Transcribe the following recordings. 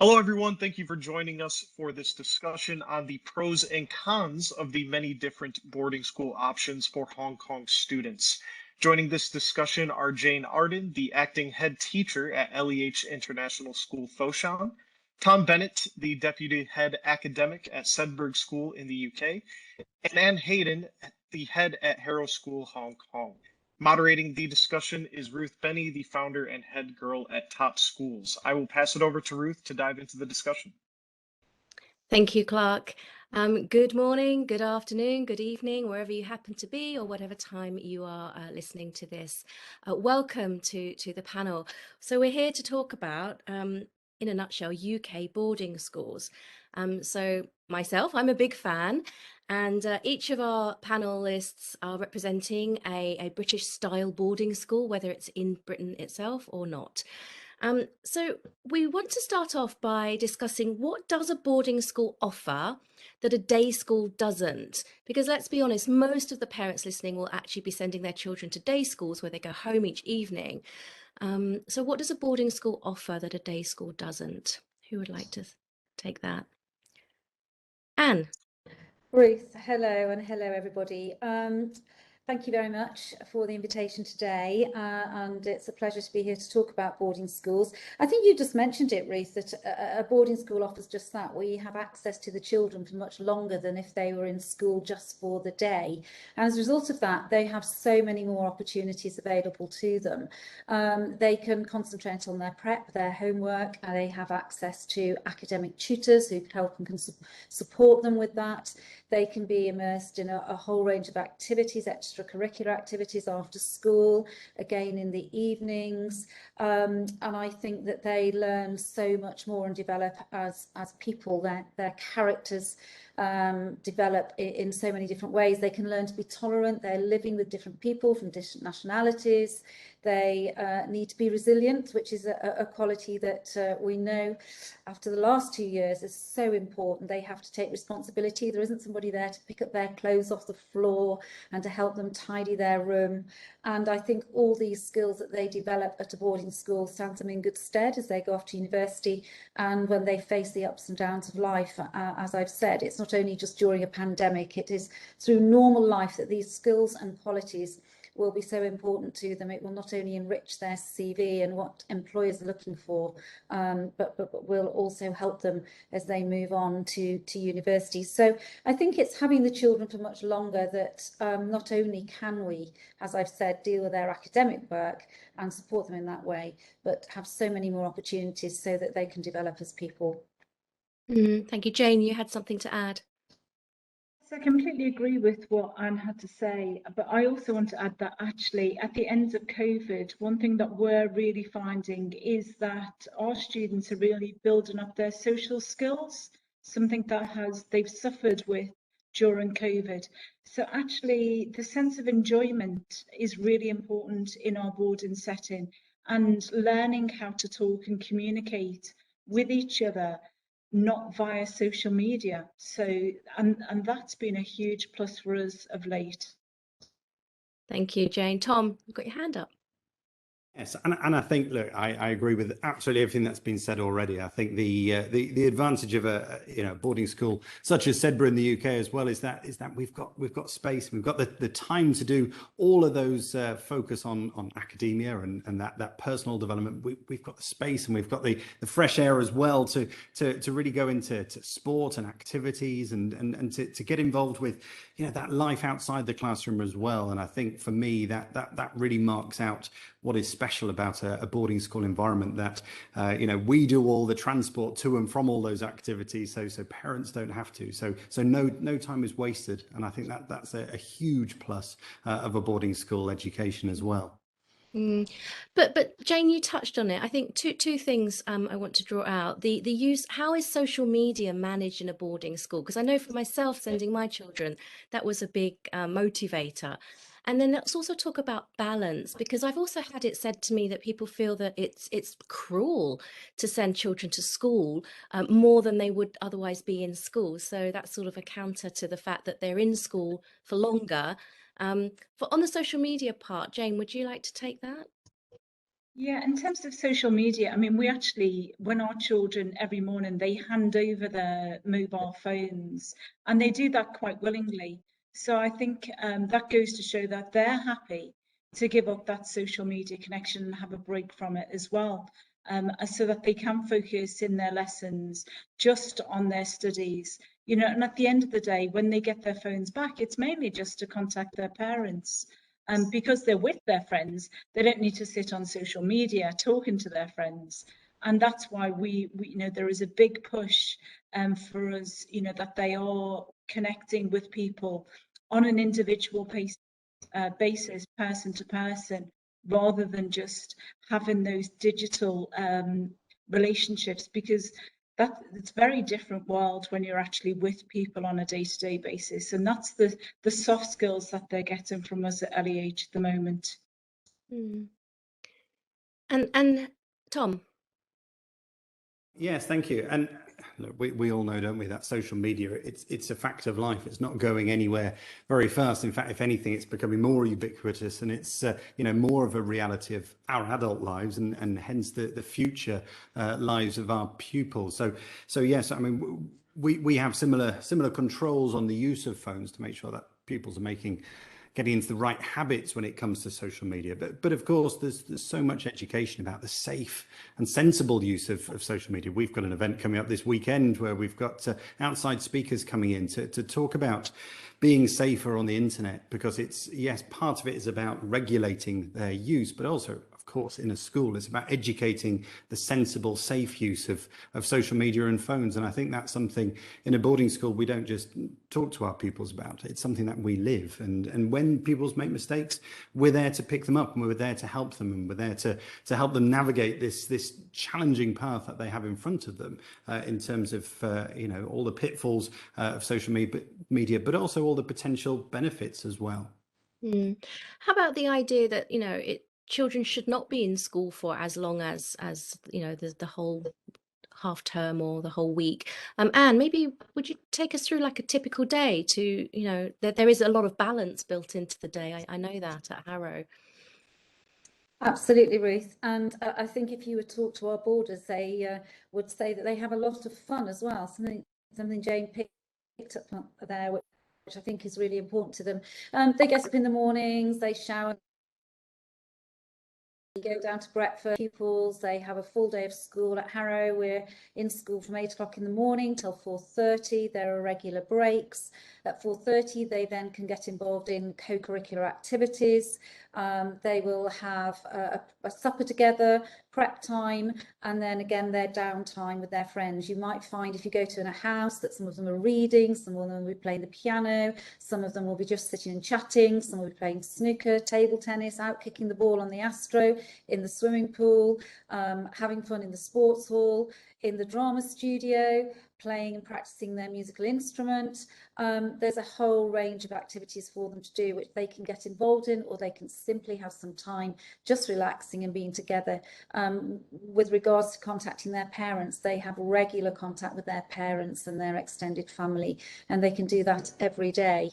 Hello, everyone. Thank you for joining us for this discussion on the pros and cons of the many different boarding school options for Hong Kong students. Joining this discussion are Jane Arden, the acting head teacher at LEH International School Foshan, Tom Bennett, the deputy head academic at Sedbergh School in the UK, and Anne Hayden, the head at Harrow School Hong Kong. Moderating the discussion is Ruth Benny, the founder and head girl at Top Schools. I will pass it over to Ruth to dive into the discussion. Thank you, Clark. Good morning, good afternoon, good evening, wherever you happen to be or whatever time you are listening to this. Welcome to the panel. So we're here to talk about, in a nutshell, UK boarding schools. So myself, I'm a big fan, and each of our panelists are representing a British style boarding school, whether it's in Britain itself or not. So we want to start off by discussing what does a boarding school offer that a day school doesn't? Because let's be honest, most of the parents listening will actually be sending their children to day schools where they go home each evening. So what does a boarding school offer that a day school doesn't? Who would like to take that? Anne. Ruth, hello, and hello everybody. Thank you very much for the invitation today, and it's a pleasure to be here to talk about boarding schools. I think you just mentioned it, Ruth, that a boarding school offers just that. We have access to the children for much longer than if they were in school just for the day. And as a result of that, they have so many more opportunities available to them. They can concentrate on their prep, their homework, and they have access to academic tutors who can help and can support them with that. They can be immersed in a whole range of activities, extracurricular activities after school, again in the evenings. And I think that they learn so much more and develop as people. Their characters develop in so many different ways. They can learn to be tolerant. They're living with different people from different nationalities. They need to be resilient, which is a quality that we know after the last 2 years is so important. They have to take responsibility. There isn't somebody there to pick up their clothes off the floor and to help them tidy their room. And I think all these skills that they develop at a boarding school stand them in good stead as they go off to university and when they face the ups and downs of life. As I've said, it's not only just during a pandemic, it is through normal life that these skills and qualities will be so important to them. It will not only enrich their CV and what employers are looking for, but will also help them as they move on to university. So I think it's having the children for much longer that not only can we, as I've said, deal with their academic work and support them in that way, but have so many more opportunities so that they can develop as people. Thank you. Jane, you had something to add? So I completely agree with what Anne had to say, but I also want to add that actually at the end of COVID, one thing that we're really finding is that our students are really building up their social skills, something that they've suffered with during COVID. So actually the sense of enjoyment is really important in our boarding setting, and learning how to talk and communicate with each other, not via social media. So, and that's been a huge plus for us of late. Thank you, Jane. Tom, you've got your hand up. Yes, and I think, look, I agree with absolutely everything that's been said already. I think the advantage of a boarding school such as Sedbergh in the UK as well is that we've got space, we've got the time to do all of those focus on academia and that personal development. We've got the space and we've got the fresh air as well to really go into sport and activities and to get involved with that life outside the classroom as well. And I think for me that really marks out what is special about a boarding school environment, that we do all the transport to and from all those activities, so parents don't have to, so no time is wasted. And I think that's a huge plus of a boarding school education as well. But Jane, you touched on it. I think two things I want to draw out. The use, how is social media managed in a boarding school? Because I know for myself, sending my children, that was a big motivator. And then let's also talk about balance, because I've also had it said to me that people feel that it's cruel to send children to school more than they would otherwise be in school. So that's sort of a counter to the fact that they're in school for longer. On the social media part, Jane, would you like to take that? Yeah, in terms of social media, I mean, we actually, when our children every morning, they hand over their mobile phones, and they do that quite willingly. So I think that goes to show that they're happy to give up that social media connection and have a break from it as well, so that they can focus in their lessons just on their studies. You know, and at the end of the day, when they get their phones back, it's mainly just to contact their parents. Because they're with their friends, they don't need to sit on social media talking to their friends. And that's why we you know, there is a big push for us, you know, that they are connecting with people on an individual basis, person to person, rather than just having those digital relationships, because it's a very different world when you're actually with people on a day-to-day basis, and that's the soft skills that they're getting from us at LEH at the moment. And Tom. Yes, thank you. And look, we all know, don't we, that social media, it's a fact of life. It's not going anywhere very fast. In fact, if anything, it's becoming more ubiquitous, and it's you know, more of a reality of our adult lives, and hence the future lives of our pupils. So yes, I mean, we have similar controls on the use of phones to make sure that pupils are getting into the right habits when it comes to social media. But of course, there's so much education about the safe and sensible use of social media. We've got an event coming up this weekend where we've got outside speakers coming in to talk about being safer on the internet, because yes, part of it is about regulating their use, but also, of course, in a school, it's about educating the sensible, safe use of social media and phones. And I think that's something in a boarding school we don't just talk to our pupils about. It's something that we live. And when pupils make mistakes, we're there to pick them up, and we're there to help them, and we're there to help them navigate this challenging path that they have in front of them, in terms of you know, all the pitfalls of social media, but also all the potential benefits as well. How about the idea that, you know, children should not be in school for as long as you know, the whole half term or the whole week? Anne, maybe would you take us through like a typical day to, you know, there is a lot of balance built into the day. I know that at Harrow. Absolutely, Ruth. And I think if you would talk to our boarders, they would say that they have a lot of fun as well. Something Jane picked up there, which I think is really important to them. They get up in the mornings, they shower, go down to breakfast. Pupils, they have a full day of school at Harrow. We're in school from 8 o'clock in the morning till 4:30. There are regular breaks. At 4:30, they then can get involved in co-curricular activities. They will have a supper together, prep time, and then again their downtime with their friends. You might find if you go to a house that some of them are reading, some of them will be playing the piano, some of them will be just sitting and chatting, some will be playing snooker, table tennis, out kicking the ball on the Astro, in the swimming pool, having fun in the sports hall, in the drama studio, playing and practicing their musical instrument. There's a whole range of activities for them to do, which they can get involved in, or they can simply have some time just relaxing and being together. With regards to contacting their parents, they have regular contact with their parents and their extended family, and they can do that every day.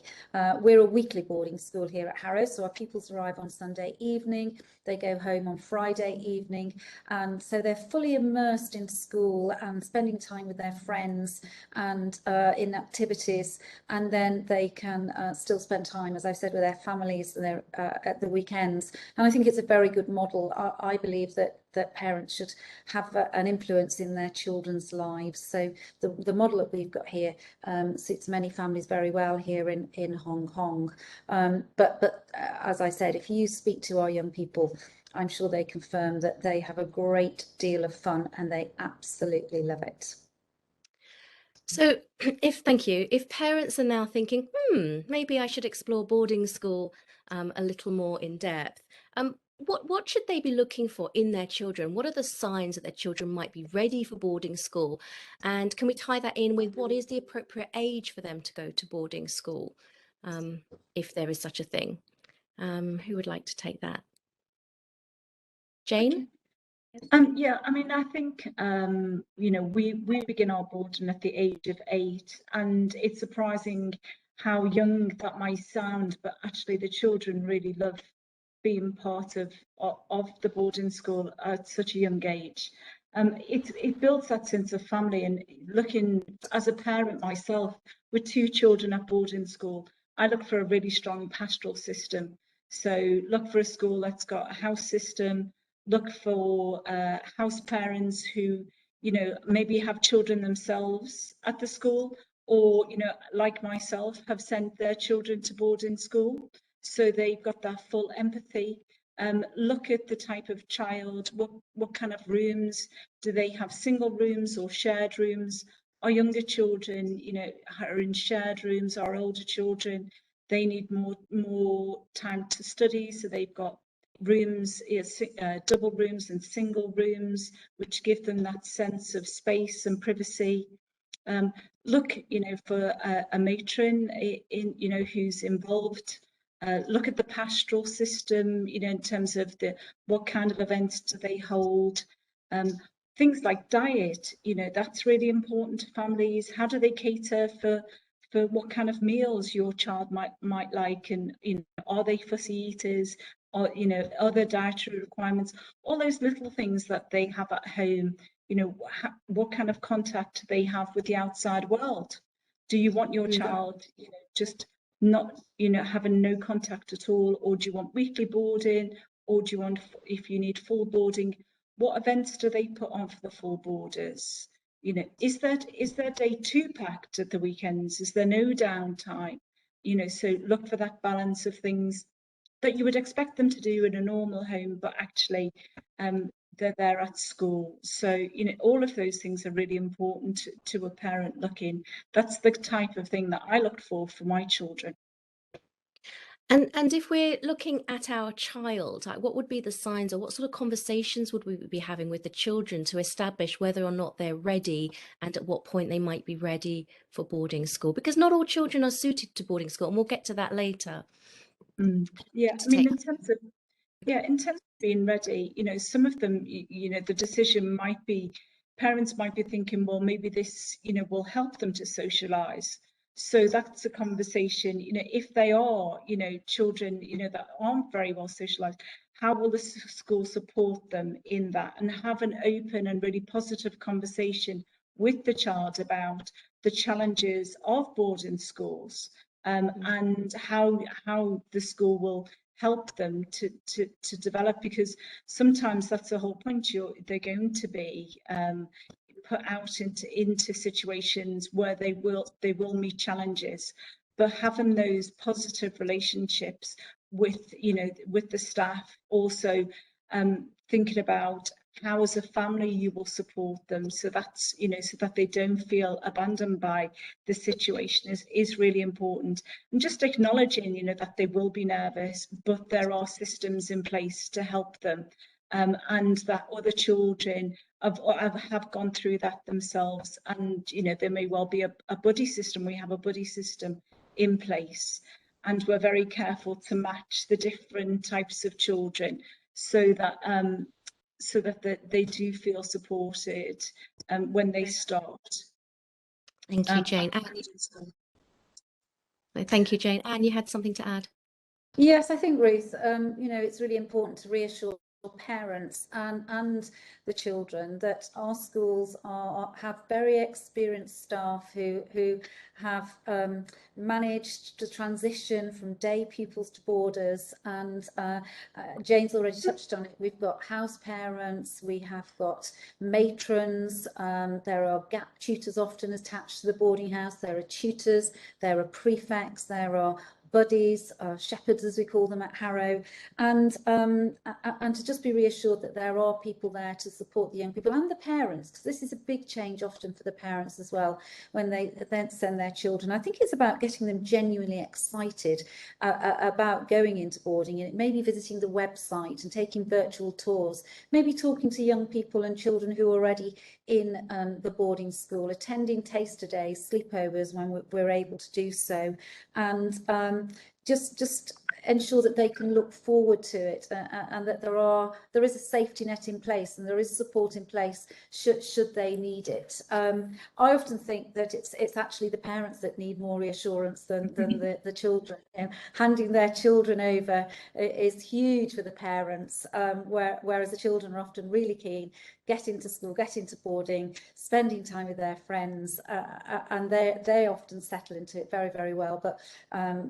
We're a weekly boarding school here at Harrow, so our pupils arrive on Sunday evening, they go home on Friday evening, and so they're fully immersed in school and spending time with their friends and in activities, and then they can still spend time, as I've said, with their families at the weekends. And I think it's a very good model. I believe that parents should have an influence in their children's lives. So the model that we've got here suits many families very well here in Hong Kong. But as I said, if you speak to our young people, I'm sure they confirm that they have a great deal of fun and they absolutely love it. So thank you. If parents are now thinking, maybe I should explore boarding school a little more in depth, what should they be looking for in their children? What are the signs that their children might be ready for boarding school? And can we tie that in with what is the appropriate age for them to go to boarding school, if there is such a thing? Who would like to take that? Jane? Yeah, I mean, I think, you know, we begin our boarding at the age of 8, and it's surprising how young that might sound, but actually the children really love being part of the boarding school at such a young age. It builds that sense of family. And looking as a parent myself with 2 children at boarding school, I look for a really strong pastoral system. So look for a school that's got a house system, look for house parents who, you know, maybe have children themselves at the school, or, you know, like myself, have sent their children to boarding school. So they've got that full empathy. Look at the type of child, what kind of rooms, do they have single rooms or shared rooms? Our younger children, you know, are in shared rooms. Our older children, they need more time to study, so they've got rooms, double rooms and single rooms, which give them that sense of space and privacy. Look, you know, for a matron in, you know, who's involved. Look at the pastoral system, you know, in terms of what kind of events do they hold. Things like diet, you know, that's really important to families. How do they cater for what kind of meals your child might like, and, you know, are they fussy eaters, or, you know, other dietary requirements, all those little things that they have at home. You know, what kind of contact they have with the outside world. Do you want your child, you know, just not, you know, having no contact at all, or do you want weekly boarding, or do you want, if you need full boarding, what events do they put on for the full boarders? You know, is their day too packed at the weekends? Is there no downtime? You know, so look for that balance of things that you would expect them to do in a normal home, but actually they're there at school. So, you know, all of those things are really important to a parent looking. That's the type of thing that I looked for my children. And if we're looking at our child, like, what would be the signs, or what sort of conversations would we be having with the children to establish whether or not they're ready, and at what point they might be ready for boarding school? Because not all children are suited to boarding school, and we'll get to that later. Yeah, I mean, in terms of being ready, you know, some of them, you know, the decision might be, parents might be thinking, well, maybe this, you know, will help them to socialise. So that's a conversation, you know, if they are, you know, children, you know, that aren't very well socialised, how will the school support them in that, and have an open and really positive conversation with the child about the challenges of boarding schools, and how the school will help them to develop, because sometimes that's the whole point. They're going to be put out into situations where they will meet challenges, but having those positive relationships with, you know, with the staff, also thinking about how as a family you will support them, so that's, you know, so that they don't feel abandoned by the situation is really important. And just acknowledging, you know, that they will be nervous, but there are systems in place to help them, and that other children have gone through that themselves, and, you know, there may well be a buddy system. We have a buddy system in place, and we're very careful to match the different types of children, so that they do feel supported when they start. Thank you, Jane. Thank you, Jane. Anne, you had something to add? Yes, I think, Ruth, you know, it's really important to reassure parents and the children that our schools have very experienced staff who have managed to transition from day pupils to boarders, and Jane's already touched on it. We've got house parents, we have got matrons, there are gap tutors often attached to the boarding house, there are tutors, there are prefects, there are buddies, shepherds as we call them at Harrow, and to just be reassured that there are people there to support the young people and the parents, because this is a big change often for the parents as well when they then send their children. I think it's about getting them genuinely excited about going into boarding, and it may be visiting the website and taking virtual tours, maybe talking to young people and children who are already in the boarding school, attending taster days, sleepovers when we're able to do so, and just ensure that they can look forward to it, and that there is a safety net in place and there is support in place should they need it. I often think that it's actually the parents that need more reassurance than the children. Handing their children over is huge for the parents, whereas the children are often really keen, get into school, get into boarding, spending time with their friends, and they often settle into it very, very well, but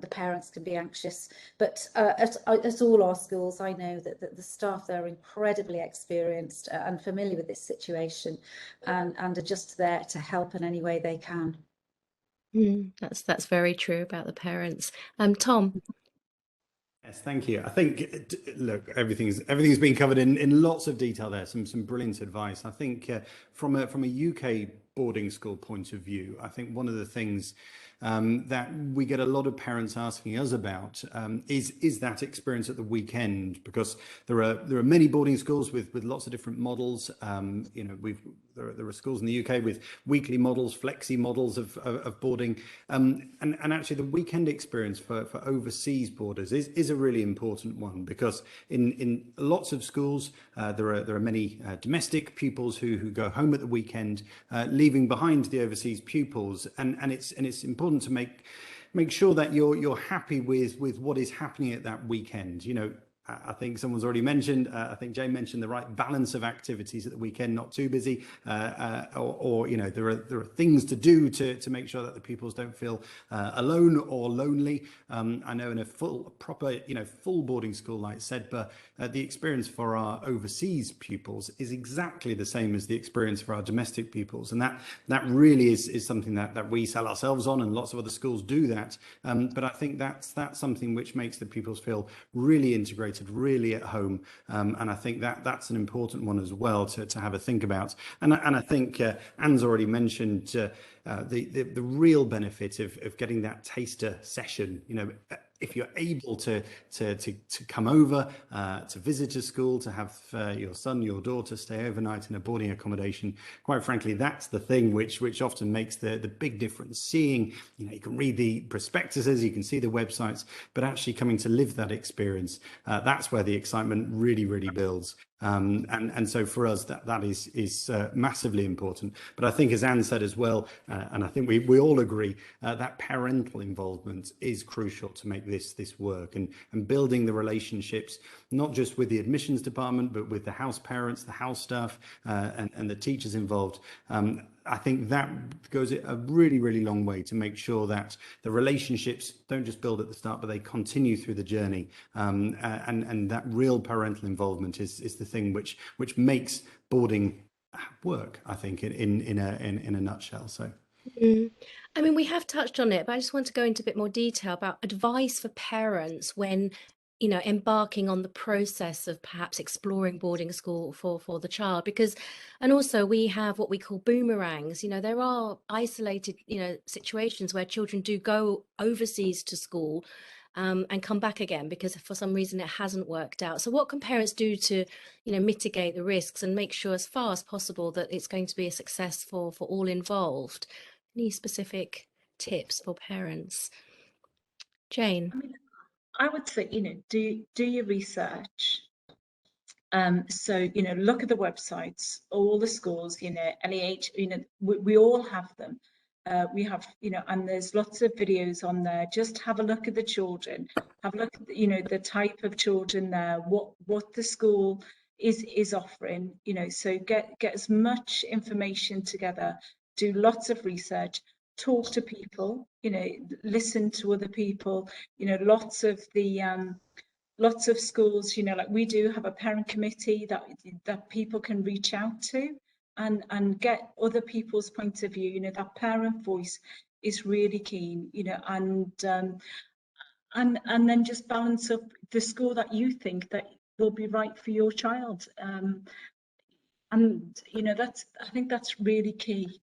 the parents can be anxious. But at all our schools, I know that the staff there are incredibly experienced and familiar with this situation, and are just there to help in any way they can. That's very true about the parents. Tom. Yes, thank you. I think, look, everything's been covered in lots of detail there. Some brilliant advice. I think from a UK boarding school point of view, I think one of the things that we get a lot of parents asking us about is that experience at the weekend, because there are many boarding schools with lots of different models. You know, there are schools in the UK with weekly models, flexi models of boarding, and actually the weekend experience for overseas boarders is a really important one, because in lots of schools there are many domestic pupils who go home at the weekend, leaving behind the overseas pupils, and it's important to make sure that you're happy with what is happening at that weekend. You know, I think someone's already mentioned, I think Jane mentioned the right balance of activities at the weekend, not too busy, or you know, there are things to do to make sure that the pupils don't feel alone or lonely. I know in a proper boarding school like Sedbergh, the experience for our overseas pupils is exactly the same as the experience for our domestic pupils, and that really is something that we sell ourselves on, and lots of other schools do that. But I think that's something which makes the pupils feel really integrated, really at home, and I think that's an important one as well to have a think about. And I think Anne's already mentioned the real benefit of getting that taster session. You know, if you're able to come over to visit a school, to have your son, your daughter stay overnight in a boarding accommodation, quite frankly, that's the thing which often makes the big difference. Seeing, you know, you can read the prospectuses, you can see the websites, but actually coming to live that experience, that's where the excitement really builds. And so for us, that is massively important. But I think, as Anne said as well, and I think we all agree, that parental involvement is crucial to make this work, and building the relationships, not just with the admissions department, but with the house parents, the house staff, and the teachers involved. I think that goes a really long way to make sure that the relationships don't just build at the start, but they continue through the journey. And that real parental involvement is the thing which makes boarding work, I think, in a nutshell. So. I mean, we have touched on it, but I just want to go into a bit more detail about advice for parents when, you know, embarking on the process of perhaps exploring boarding school for the child, because, and also we have what we call boomerangs. You know, there are isolated, you know, situations where children do go overseas to school and come back again because for some reason it hasn't worked out. So what can parents do to, you know, mitigate the risks and make sure as far as possible that it's going to be a success for all involved? Any specific tips for parents? Jane? I mean, I would say, you know, do your research. So, you know, look at the websites, all the schools, you know, LEH, you know, we all have them. We have, you know, and there's lots of videos on there. Just have a look at the children, have a look at, you know, the type of children there, what the school is offering, you know, so get as much information together, do lots of research, talk to people, you know, listen to other people, you know, lots of schools, you know, like we do have a parent committee that people can reach out to and get other people's point of view. You know, that parent voice is really keen, you know, and then just balance up the school that you think that will be right for your child. And you know, I think that's really key.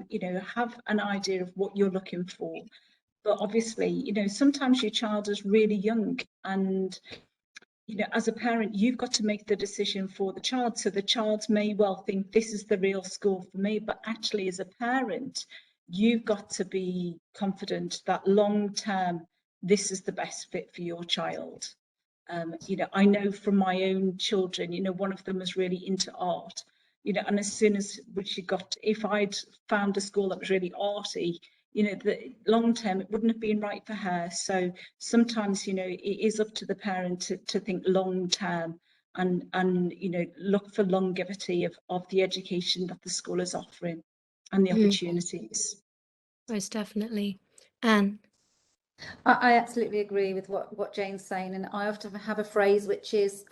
You know, have an idea of what you're looking for. But obviously, you know, sometimes your child is really young, and you know, as a parent, you've got to make the decision for the child. So the child may well think this is the real school for me, but actually as a parent, you've got to be confident that long term this is the best fit for your child. You know, I know from my own children, you know, one of them was really into art, you know, and as soon as she got, if I'd found a school that was really arty, you know, the long term it wouldn't have been right for her. So sometimes, you know, it is up to the parent to think long term and you know, look for longevity of the education that the school is offering and the opportunities. Most definitely. Anne. I absolutely agree with what Jane's saying, and I often have a phrase which is,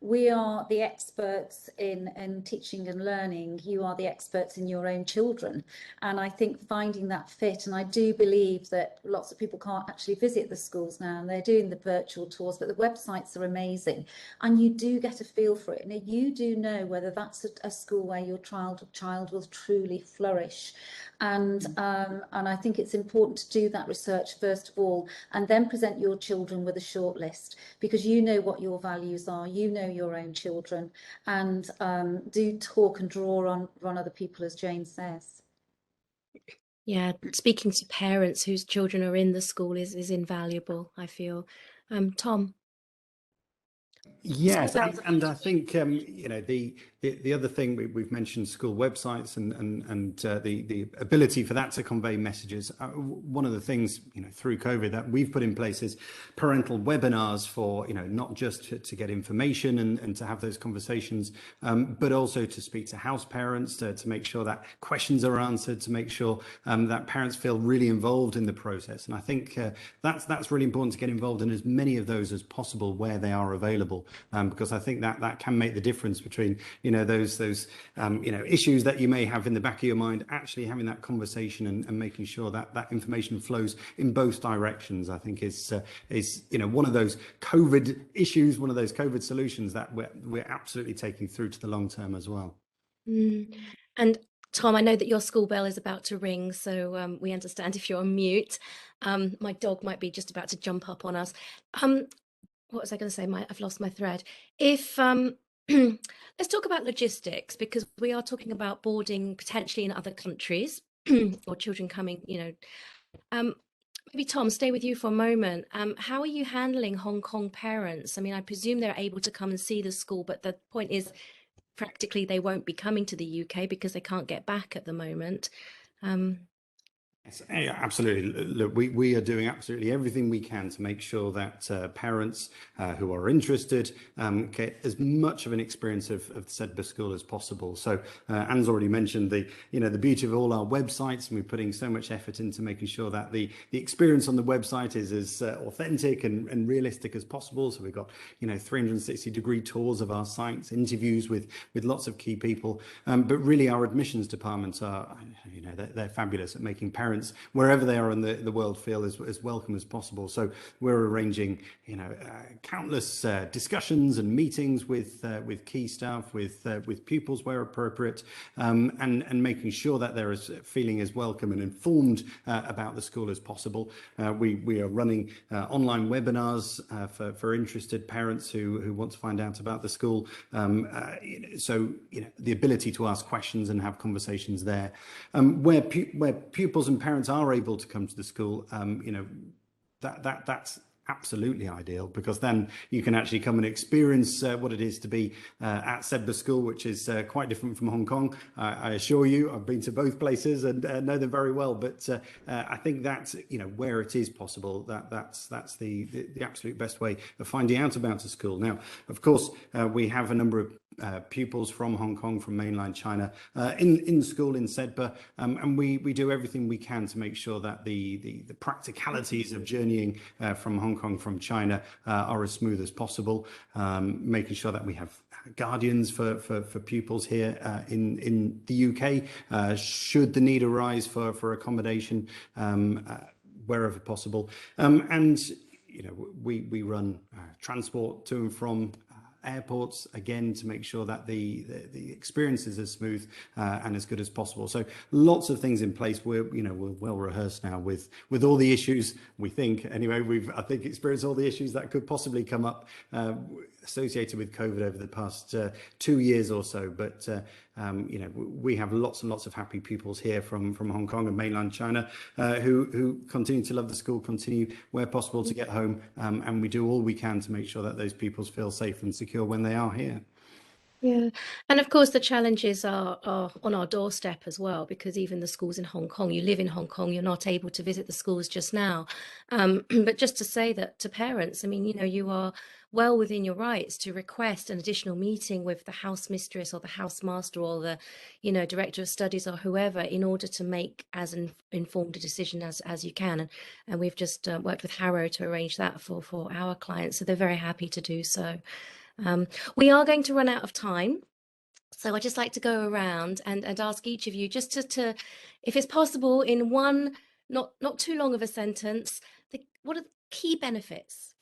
we are the experts in teaching and learning, you are the experts in your own children. And I think finding that fit, and I do believe that lots of people can't actually visit the schools now, and they're doing the virtual tours, but the websites are amazing, and you do get a feel for it, and you do know whether that's a school where your child will truly flourish. And I think it's important to do that research first of all, and then present your children with a short list, because you know what your values are, you know your own children, and do talk and draw on other people, as Jane says. Yeah, speaking to parents whose children are in the school is invaluable, I feel. Tom. Yes, and I think you know, the other thing we've mentioned school websites and the ability for that to convey messages. One of the things, you know, through COVID that we've put in place is parental webinars for, you know, not just to get information and to have those conversations, but also to speak to house parents to make sure that questions are answered, to make sure that parents feel really involved in the process. And I think that's really important, to get involved in as many of those as possible where they are available. Because I think that can make the difference between, you know, those you know, issues that you may have in the back of your mind, actually having that conversation and making sure that that information flows in both directions. I think is you know, one of those COVID issues, one of those COVID solutions that we're absolutely taking through to the long term as well. And Tom, I know that your school bell is about to ring, so we understand if you're on mute. My dog might be just about to jump up on us. What was I going to say? I've lost my thread. If let's talk about logistics, because we are talking about boarding potentially in other countries or children coming, you know. Maybe Tom, stay with you for a moment. How are you handling Hong Kong parents? I mean, I presume they're able to come and see the school, but the point is practically they won't be coming to the UK because they can't get back at the moment. Yes, absolutely. Look, we are doing absolutely everything we can to make sure that parents who are interested get as much of an experience of the Sedbergh School as possible. So Anne's already mentioned the beauty of all our websites, and we're putting so much effort into making sure that the experience on the website is as authentic and realistic as possible. So we've got 360-degree tours of our sites, interviews with lots of key people. But really, our admissions departments are they're fabulous at making parents wherever they are in the world feel as welcome as possible. So we're arranging countless discussions and meetings with key staff, with pupils where appropriate, and making sure that they're feeling as welcome and informed about the school as possible. We are running online webinars for interested parents who want to find out about the school. So the ability to ask questions and have conversations there, where pupils and parents are able to come to the school, that's absolutely ideal, because then you can actually come and experience what it is to be at Sedbergh School, which is quite different from Hong Kong. I assure you, I've been to both places and know them very well. But I think that where it is possible, that's the absolute best way of finding out about a school. Now, of course, we have a number of pupils from Hong Kong, from mainland China, in school in Sedbergh, and we do everything we can to make sure that the practicalities of journeying from Hong Kong, from China, are as smooth as possible, making sure that we have guardians for pupils here in the UK, should the need arise for accommodation, wherever possible. And we run transport to and from airports, again, to make sure that the experience is as smooth and as good as possible. So lots of things in place. We're well rehearsed now with all the issues. We think anyway, I think experienced all the issues that could possibly come up associated with COVID over the past 2 years or so. But We have lots and lots of happy pupils here from Hong Kong and mainland China who continue to love the school, continue where possible to get home, and we do all we can to make sure that those pupils feel safe and secure when they are here. Yeah, and of course the challenges are on our doorstep as well, because even the schools in Hong Kong, you live in Hong Kong, you're not able to visit the schools just now. But just to say that to parents, I mean, you are well within your rights to request an additional meeting with the house mistress or the housemaster or the, director of studies or whoever, in order to make as informed a decision as you can. And we've just worked with Harrow to arrange that for our clients, so they're very happy to do so. We are going to run out of time, so I'd just like to go around and ask each of you just to, if it's possible, in one not too long of a sentence, what are the key benefits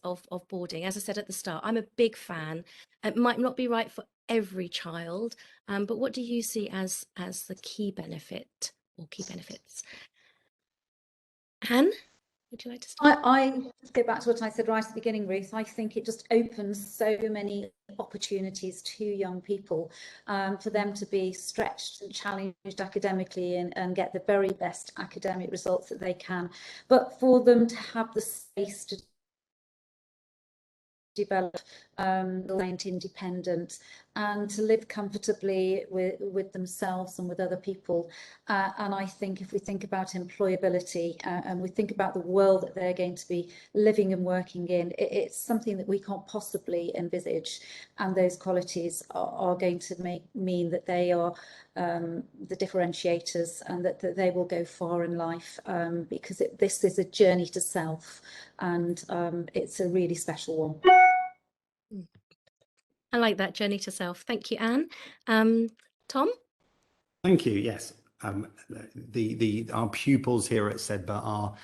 of boarding? As I said at the start, I'm a big fan. It might not be right for every child, but what do you see as the key benefit or key benefits? Anne? Would you like to start? I just go back to what I said right at the beginning, Ruth. I think it just opens so many opportunities to young people for them to be stretched and challenged academically and get the very best academic results that they can, but for them to have the space to develop independent and to live comfortably with themselves and with other people. And I think if we think about employability and we think about the world that they're going to be living and working in, it's something that we can't possibly envisage. And those qualities are going to mean that they are the differentiators, and that they will go far in life, because this is a journey to self, and it's a really special one. I like that, journey to self. Thank you, Anne. Tom? Thank you. Yes, our pupils here at Sedbergh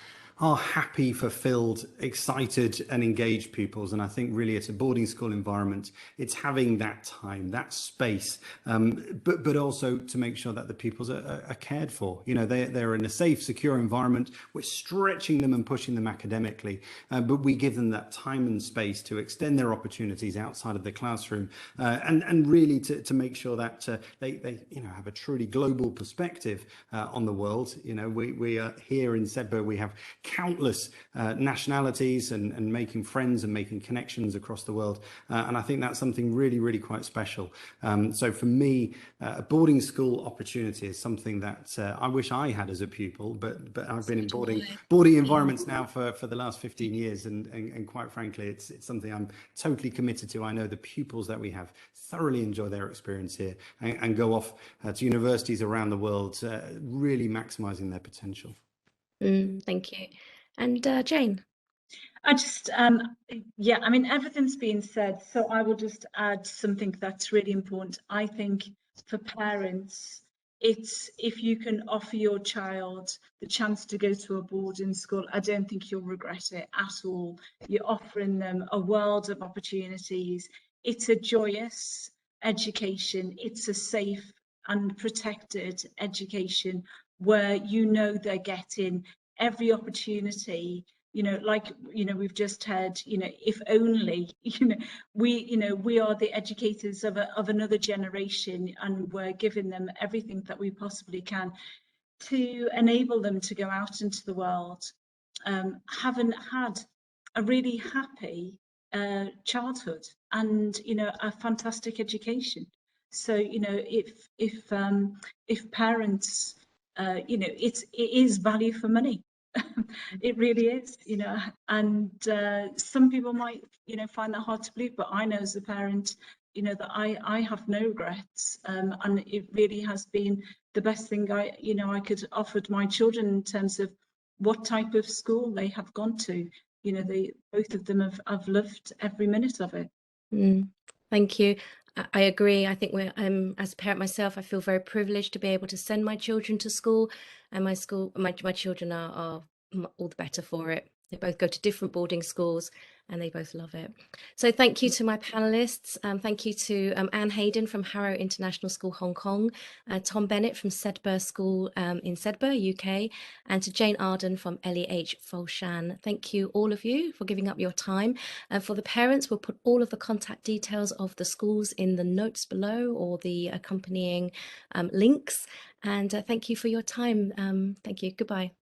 are happy, fulfilled, excited and engaged pupils. And I think really it's a boarding school environment. It's having that time, that space, but also to make sure that the pupils are cared for. They're in a safe, secure environment. We're stretching them and pushing them academically, but we give them that time and space to extend their opportunities outside of the classroom, and really to make sure that they have a truly global perspective on the world. We are here in Sedbergh, we have countless nationalities and making friends and making connections across the world, and I think that's something really, really quite special. So for me, a boarding school opportunity is something that I wish I had as a pupil, but I've been in boarding environments now for the last 15 years, and quite frankly it's something I'm totally committed to. I know the pupils that we have thoroughly enjoy their experience here and go off to universities around the world, really maximizing their potential. Thank you. And Jane? I just, yeah, I mean, everything's been said, so I will just add something that's really important. I think for parents, it's if you can offer your child the chance to go to a boarding school, I don't think you'll regret it at all. You're offering them a world of opportunities. It's a joyous education. It's a safe and protected education where they're getting every opportunity. We've just heard, if only, we are the educators of another generation, and we're giving them everything that we possibly can to enable them to go out into the world, having had a really happy childhood and, a fantastic education. So, if parents, it is value for money. It really is, and some people might, find that hard to believe, but I know as a parent, that I have no regrets, and it really has been the best thing I could offer my children in terms of what type of school they have gone to. Both of them have loved every minute of it. Thank you. I agree. I think as a parent myself, I feel very privileged to be able to send my children to school, and my children are all the better for it. They both go to different boarding schools, and they both love it. So thank you to my panelists. Thank you to Anne Hayden from Harrow International School Hong Kong, Tom Bennett from Sedbergh School in Sedbergh, UK, and to Jane Arden from LEH Foshan. Thank you, all of you, for giving up your time. For the parents, we'll put all of the contact details of the schools in the notes below or the accompanying links. And thank you for your time. Thank you. Goodbye.